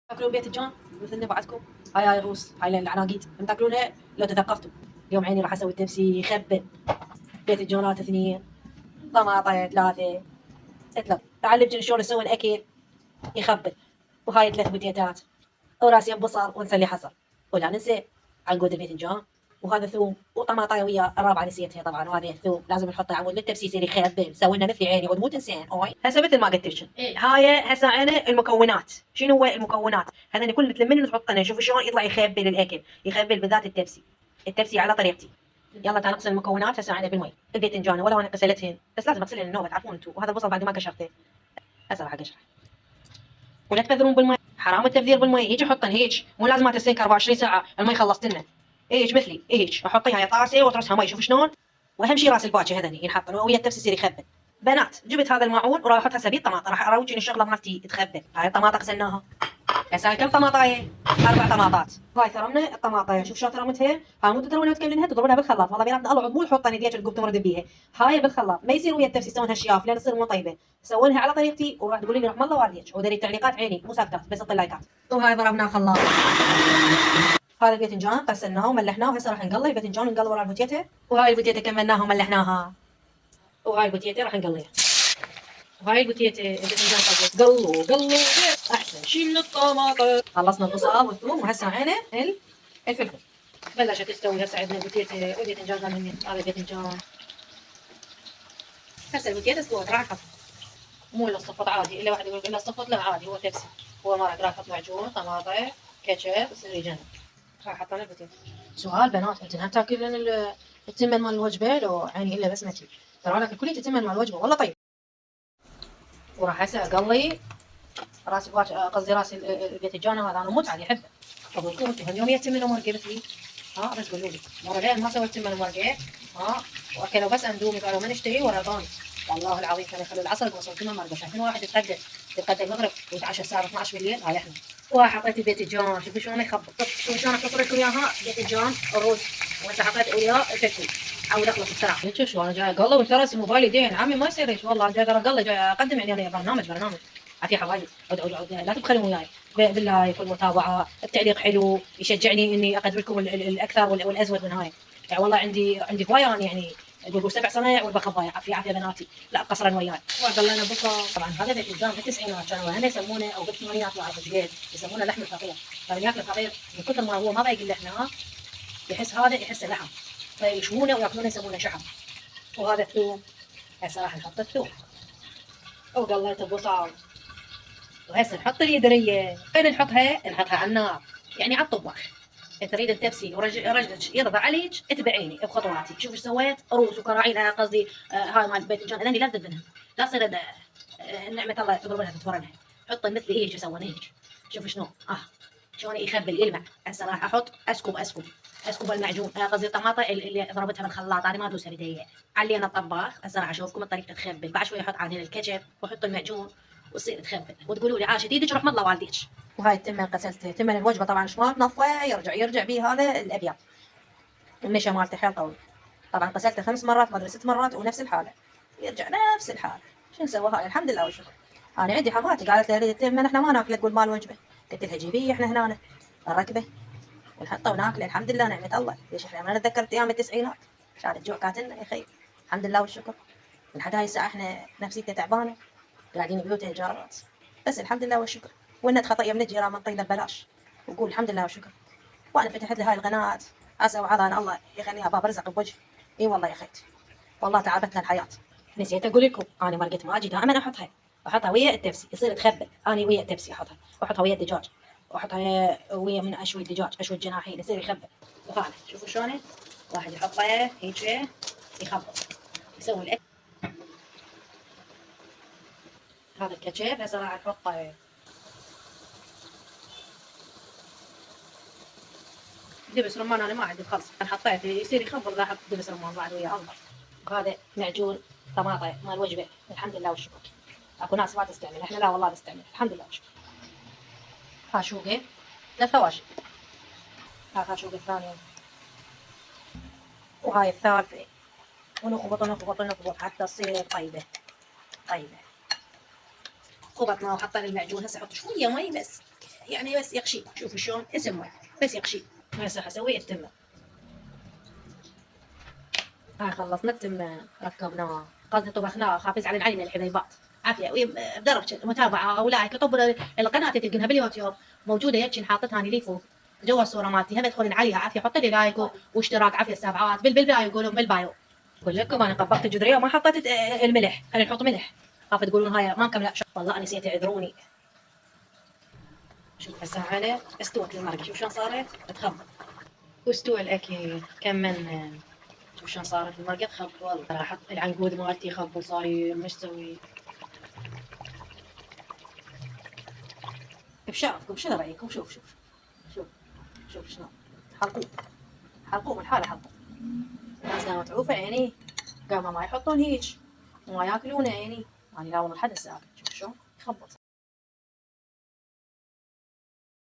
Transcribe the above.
تاكلون بيت الجان مثلنا بعدكم؟ هاي الروس، هاي العناقيد هم تاكلونها لو تثقفتوا. اليوم عيني راح اسوي التبسي يخبل. بيت الجانات 2، طماطة 3، 3. تعلمتني شلون اسوي الاكل يخبل. وهاي 3 بوتيتات وراسين بصل ونسلي حصل. ولا ننسى عنقود الباذنجان، وهذا ثوم وطماطايه ويا الرابعه نسيتها طبعا، وهذه الثوم لازم نحطه عمود للتبسي يصير يخبل. سوينا مثلي عيني عود مو تنسين. اوي هسه مثل ما قلت لك هاي هسه انا المكونات. شنو هو المكونات؟ هذول كل تلمين نحطنا نشوف شلون يطلع يخبل الاكل، يخبل بالذات التبسي. التبسي على طريقتي. يلا تعال نغسل المكونات هسه عنا بالمي. الباذنجان ولا انا غسلتهن بس لازم اغسلهن النوبه تعرفون انتم. وهذا البصل بعد ما قشرته هسه راح اقشره. ولا تبذرون بالمي، حرام التبذير بالمي. هيك حطن هيك، مو لازم تسلك 24 ساعه المي خلصت لنا. هيك مثلي هيك احطيها طاسه واطرسها مي. شوف شلون. واهم شيء راس الباكي هذني ينحط ويا التبس يصير يخبل. بنات جبت هذا الماعون وراح احط هسه بيه طماطه، راح اروجن الشغله مالتي تخبل. هاي الطماطه غسلناها. هسه كم طماطايه؟ 4 طماطات. هاي ثرمنا الطماطايه. شوف شلون ثرمتها. هاي مو تدرونها تكملينها تضربونها بالخلاط. والله بيناتنا العب مو الحطه نديك تقوم تمرد بيها. هاي بالخلاط ما يصير ويا التبس يسوونها شياف لان تصير مو طيبه. سوونها على طريقتي وراح تقولي لي رحم الله والديك. ودري التعليقات عيني مو ساكتات بس اعطي لايكات. وهاي ضربناه خلاط. هذا الباذنجان غسلناه وملحناه وهسه راح نقلي الباذنجان ونقلي ورا البوتيته. وهاي البوتيته كملناها وملحناها. وهاي البوتيته راح نقليها. وهاي البوتيته الباذنجان قلوا قلوا احسن شي من الطماطم. خلصنا البصل والثوم وهسه عينه الفلفل. بلشت تستوي هسه عندنا البوتيته والباذنجان قال هذا الباذنجان. هسه البوتيته استوت راح نحط. مو الا الصفط عادي، الا واحد يقول الا الصفط لا عادي هو تبسي. هو مرق راح احط معجون طماطم كاتشب يصير يجنن. راح احط انا البوتيته. سؤال بنات، انتن هم تاكلن التمن مال الوجبه لو عيني الا بسمتي؟ ترى انا كلية التمن مال الوجبه والله طيب. وراح هسه اقلي راس قصدي راس الباذنجان هذا انا اموت عليه احبه. اقول لكم انتم اليوم يا تمن ومرقه مثلي؟ ها بس قولوا لي مرتين ما سويت تمن ومرقه. ها واكلوا بس اندومي قالوا ما نشتهي ورا ثاني. والله العظيم كانوا يخلوا العصر يوصلوا تمن مرقه. شايفين واحد يتغدى المغرب ويتعشى الساعه 12 بالليل. هاي احنا. وحطيت الباذنجان شوفوا شلون يخبط. شوفوا شلون اختصر لكم اياها. باذنجان الروز وهسه حطيت وياه الفلفل. عاود اخلص بسرعه. هيك شو انا جاي اقلب وترى موبايلي دين عمي ما يصير هيك. والله جاي اقلب جاي اقدم يعني برنامج. عافية حبايبي. عود لا تبخلون وياي باللايك والمتابعة. التعليق حلو يشجعني اني اقدم لكم الاكثر والازود من هاي. يعني والله عندي هواية انا يعني يقول 7 صنايع والبخ ضايع. عافية بناتي لا قصرا وياي. وقلنا بصل. طبعا هذا باذنجان بالتسعينات كانوا هنا يسمونه او بالثمانينات ما اعرف ايش قد يسمونه لحم الفقير. فاللي ياكل الفقير من كثر ما هو ما ضايق اللحم يحس هذا يحس لحم فيشوونه وياكلونه يسمونه شحم. وهذا الثوم هسه راح نحط الثوم. وقليت البصل. وهسه نحط اليدريه. وين نحطها؟ نحطها على النار يعني على الطباخ. تريد التبسي ورجلك يرضى عليك اتبعيني بخطواتي. شوف ايش سويت. روس وكراعين قصدي هاي مال باذنجان هذني لا تذبنها. لا تصير نعمه الله تضربنها تتفرنها. حطي مثلي هيك سوينا هيك. شوف شلون شلون يخبل يلمع. هسه راح احط اسكب المعجون قصدي الطماطه اللي ضربتها بالخلاط. انا ما ادوسها بدي علينا الطباخ. هسه راح اشوفكم الطريقه تخبل. بعد شوي احط عادين الكاتشب واحط المعجون وتصير تخبل وتقولوا لي عاشت ايدك رحم الله والديك. وهاي التمن غسلته. تمن الوجبه طبعا شمال تنظفه يرجع بيه هذا الابيض. النشا مالته حيل قوي. طبعا غسلته 5 مرات ما ادري 6 مرات ونفس الحاله. يرجع نفس الحاله. شو نسوي هاي الحمد لله والشكر. انا عندي حماتي قالت لي اريد التمن احنا ما ناكله تقول مال وجبه. قلت لها جيبيه احنا هنا نركبه ونحطه وناكله الحمد لله نعمه الله. ليش احنا ما نتذكر ايام التسعينات كان الجوع كاتلنا يا خي. الحمد لله والشكر. لحد هاي الساعه احنا نفسيتنا تعبانه قاعدين بيوتنا ايجارات بس الحمد لله والشكر. وانت خطأ من الجيران من طينا ببلاش وقول الحمد لله والشكر. وانا فتحت لي هاي القناه عسى وعظا ان الله يخليها باب رزق بوجهي. اي والله يا خيت والله تعبتنا الحياه. نسيت اقول لكم انا مرقه ماجي دائما احطها ويا التبسي يصير تخبل. انا ويا التبسي واحطها ويا الدجاج واحطها ويا من اشوي الدجاج اشوي الجناحين يصير يخبل. وهذا شوفوا شلون واحد يحطه هيك يخبط يسوي الاكل. هذا الكاتشب هسه راح نحطه. دبس رمان انا ما عندي خلص انا حطيت يصير يخبل راح احط دبس رمان بعد وياه الله. وهذا معجون طماطم مال وجبه الحمد لله والشكر. اكو ناس ما تستعمل احنا لا والله نستعمل الحمد لله والشكر. ها شوقه للفواشي. ها شوقه الثانيه وهاي الثالثه. ونخبط حتى تصير طيبه. خبطنا وحطينا المعجون. هسه احط شويه مي بس يعني بس يغشي. شوفوا شلون اسم واحد بس يغشي. هسه حسوي التمة. هاي خلصنا التمة، ركبناه، قصدي طبخناه، خاف يزعلن علينا الحبيبات. عافية بدرجة متابعة أو لايك. طب القناة تلقينها باليوتيوب موجودة هيك حاطتها أنا لي فوق جوا الصورة مالتي، هم تدخلين عليها عافية، حط لي لايك واشتراك. عافية السابعات بالبايو يقولون بالبايو. أقول لكم أنا طبقت الجدرية وما حطيت الملح، خلينا نحط ملح، خاف تقولون هاي ما مكملة. والله نسيت اعذروني. شوف هسه على استوت المرقة، شوف شلون صارت تخبط. واستوى الأكل كملنا. شوف شلون صارت المرقة تخبل. والله راح احط العنقود مالتي خبل صاير مش سوي. بشرفكم شنو رايكم؟ شوف شوف شوف شوف شلون حلقوه. حلقوه من حاله حلقوه. الناس قامت تعوفه عيني، قاموا ما يحطون هيج وما ياكلونه عيني. انا لا والله حد ساكت. شوف شلون يخبط.